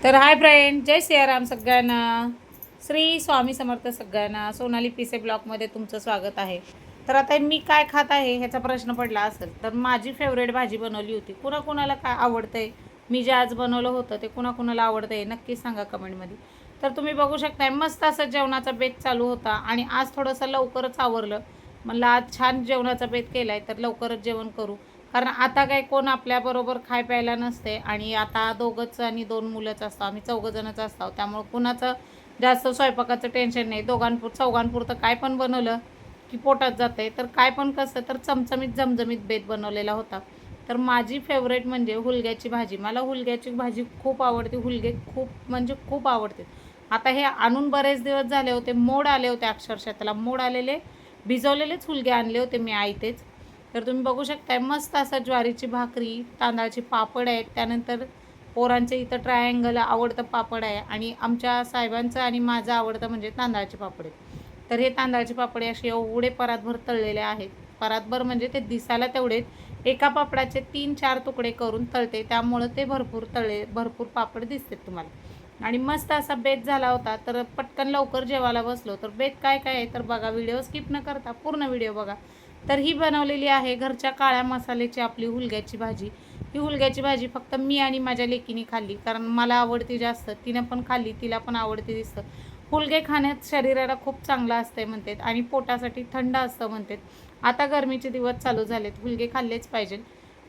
तर hi friend, जय सियाराम सगळ्यांना. श्री स्वामी समर्थ सगळ्यांना. सोनाली पिसे ब्लॉगमध्ये तुमचं स्वागत आहे. तर आता मी काय खात आहे ह्याचा प्रश्न पडला असेल तर माझी फेवरेट भाजी बनवली होती. कुणाकुणाला काय आवडतंय, मी जे आज बनवलं होतं ते कुणाकुणाला आवडतंय नक्कीच सांगा कमेंटमध्ये. तर तुम्ही बघू शकताय मस्त असं जेवणाचा बेत चालू होता आणि आज थोडंसं लवकरच आवरलं. म्हणलं आज छान जेवणाचा बेत केला आहे तर लवकरच जेवण करू, कारण आता काय कोण आपल्याबरोबर खाय प्यायला नसते आणि आता दोघंच आणि दोन मुलंच असतो, आम्ही चौघंजणच असतो. त्यामुळं कुणाचं जास्त स्वयंपाकाचं टेन्शन नाही. चौघांपुरतं काय पण बनवलं की पोटात जातं आहे. तर काय पण कसं तर चमचमीत झमझमीत बेत बनवलेला होता. तर माझी फेवरेट म्हणजे हुलग्याची भाजी. मला हुलग्याची भाजी खूप आवडते. हुलगे खूप म्हणजे खूप आवडते. आता हे आणून बरेच दिवस झाले होते, मोड आले होते, अक्षरशः त्याला मोड आलेले भिजवलेलेच हुलगे आणले होते मी आयतेच. तर तुम्ही बघू शकताय मस्त असं ज्वारीची भाकरी, तांदळाचे पापड आहेत, त्यानंतर पोरांचे इथं ट्रायंगल आवडतं पापड आहे आणि आमच्या साहेबांचं आणि माझं आवडतं म्हणजे तांदळाचे पापड आहेत. तर हे तांदळाचे पापड असे एवढे परातभर तळलेले आहेत. परातभर म्हणजे ते दिसायला तेवढेच, एका पापडाचे 3-4 तुकडे करून तळते, त्यामुळं ते भरपूर पापड दिसतात तुम्हाला. आणि मस्त असा बेत झाला होता. तर पटकन लवकर जेवायला बसलो. तर बेत काय काय आहे तर बघा, व्हिडिओ स्किप न करता पूर्ण व्हिडिओ बघा. तर ही बनवलेली आहे घरच्या काळ्या मसाल्याची आपली हुलग्याची भाजी. ही हुलग्याची भाजी फक्त मी आणि माझ्या लेकीने खाल्ली, कारण मला आवडते जास्त. तिनं पण खाल्ली, तिला पण आवडते दिसतं. हुलगे खाण्यात शरीराला खूप चांगलं असतंय म्हणतात आणि पोटासाठी थंड असतं म्हणतात. आता गरमीचे दिवस चालू झालेत, हुलगे खाल्लेच पाहिजे.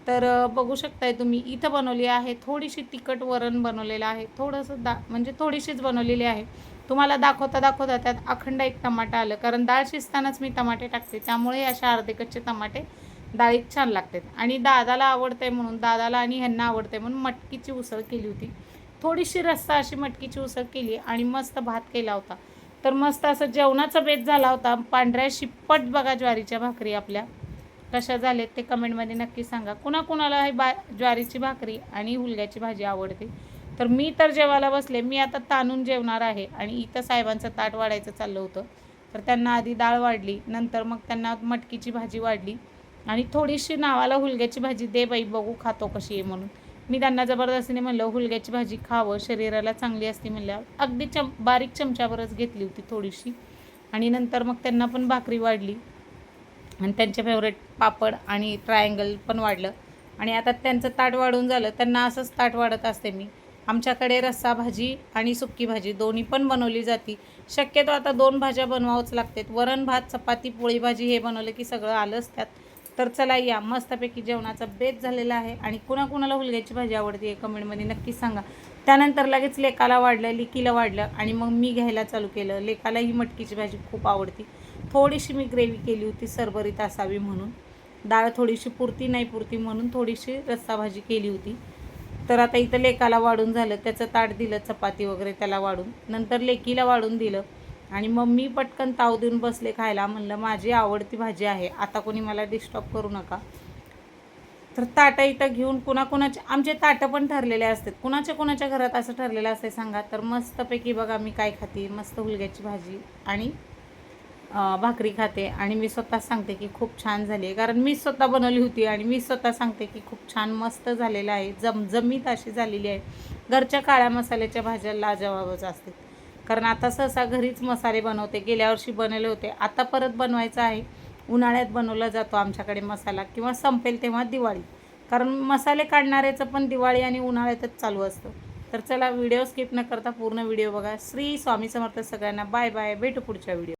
तर बघू शकताय तुम्ही इथं बनवली आहे थोडीशी तिखट वरण बनवलेलं आहे. थोडंसं म्हणजे थोडीशीच बनवलेली आहे. तुम्हाला दाखवता त्यात अखंड एक टमाटा आलं, कारण डाळ शिजतानाच मी टमाटे टाकते, त्यामुळे अशा अर्धे कच्चे टमाटे डाळीत छान लागतात. आणि दादाला आवडते म्हणून, दादाला आणि ह्यांना आवडते म्हणून मटकीची उसळ केली होती. थोडीशी रस्सा अशी मटकीची उसळ केली आणि मस्त भात केला होता. तर मस्त असं जेवणाचा बेत झाला होता. पांढऱ्या शिप्पट बघा ज्वारीच्या भाकरी आपल्या कशा झालेत ते कमेंटमध्ये नक्की सांगा. कुणाकुणाला ही ज्वारीची भाकरी आणि हुलग्याची भाजी आवडते. तर मी तर जेवायला बसले. मी आता ताणून जेवणार आहे आणि इथं साहेबांचं ताट वाढायचं चाललं होतं. तर त्यांना आधी डाळ वाढली, नंतर मग त्यांना मटकीची भाजी वाढली आणि थोडीशी नावाला हुलग्याची भाजी दे बाई बघू खातो कशी आहे म्हणून. मी त्यांना जबरदस्तीने म्हणलं हुलग्याची भाजी खावं, शरीराला चांगली असते म्हणल्यावर अगदी बारीक चमच्यावरच घेतली होती थोडीशी. आणि नंतर मग त्यांना पण भाकरी वाढली आणि त्यांचे फेवरेट पापड आणि ट्रायंगल पण वाढलं. आणि आता त्यांचं ताट वाढून झालं. त्यांना असंच ताट वाढत असते मी. आमच्याकडे रस्सा भाजी आणि सुक्की भाजी दोन्ही पण बनवली जाते. शक्यतो आता 2 भाज्या बनवावंच लागतात. वरण भात, चपाती, पोळी भाजी हे बनवलं की सगळं आलंच त्यात. तर चला या मस्तपैकी जेवणाचा बेत झालेला आहे. आणि कुणाकुणाला हुलग्याची भाजी आवडते हे कमेंटमध्ये नक्कीच सांगा. त्यानंतर लगेच लेकाला वाढलं, लेकीला वाढलं आणि मग मी घ्यायला चालू केलं. लेकाला ही मटकीची भाजी खूप आवडती. थोडीशी मी ग्रेव्ही केली होती सरभरीत असावी म्हणून. डाळ थोडीशी पुरती नाही पुरती म्हणून थोडीशी रस्सा भाजी केली होती. तर आता इथं लेकाला वाढून झालं, त्याचं ताट दिलं चपाती वगैरे त्याला वाढून, नंतर लेकीला वाढून दिलं आणि मग मी पटकन ताव देऊन बसले खायला. म्हणलं माझी आवडती भाजी आहे, आता कोणी मला डिस्टर्ब करू नका. तर ताटं इथं घेऊन कुणाकुणाचे आमचे ताटं पण ठरलेले असतात. कुणाच्या घरात असं ठरलेलं असते सांगा. तर मस्तपैकी बघा मी काय खाते, मस्त हुलग्याची भाजी आणि भाकरी खाते आणि मी स्वतः सांगते की खूप छान झाली आहे, कारण मी स्वतः बनवली होती आणि मी स्वतः सांगते की खूप छान मस्त झालेलं आहे, जमजमीत अशी झालेली आहे. घरच्या काळ्या मसाल्याच्या भाज्या लाजवाबच असते, कारण आता सहसा घरीच मसाले बनवते. गेल्या वर्षी बनवले होते, आता परत बनवायचं आहे. उन्हाळ्यात बनवला जातो आमच्याकडे मसाला, किंवा संपेल तेव्हा दिवाळी, कारण मसाले काढणाऱ्याचं पण दिवाळी आणि उन्हाळ्यातच चालू असतं. तर चला व्हिडिओ स्किप न करता पूर्ण व्हिडिओ बघा. श्री स्वामी समर्थ सगळ्यांना. बाय बाय, भेटू पुढच्या व्हिडिओ.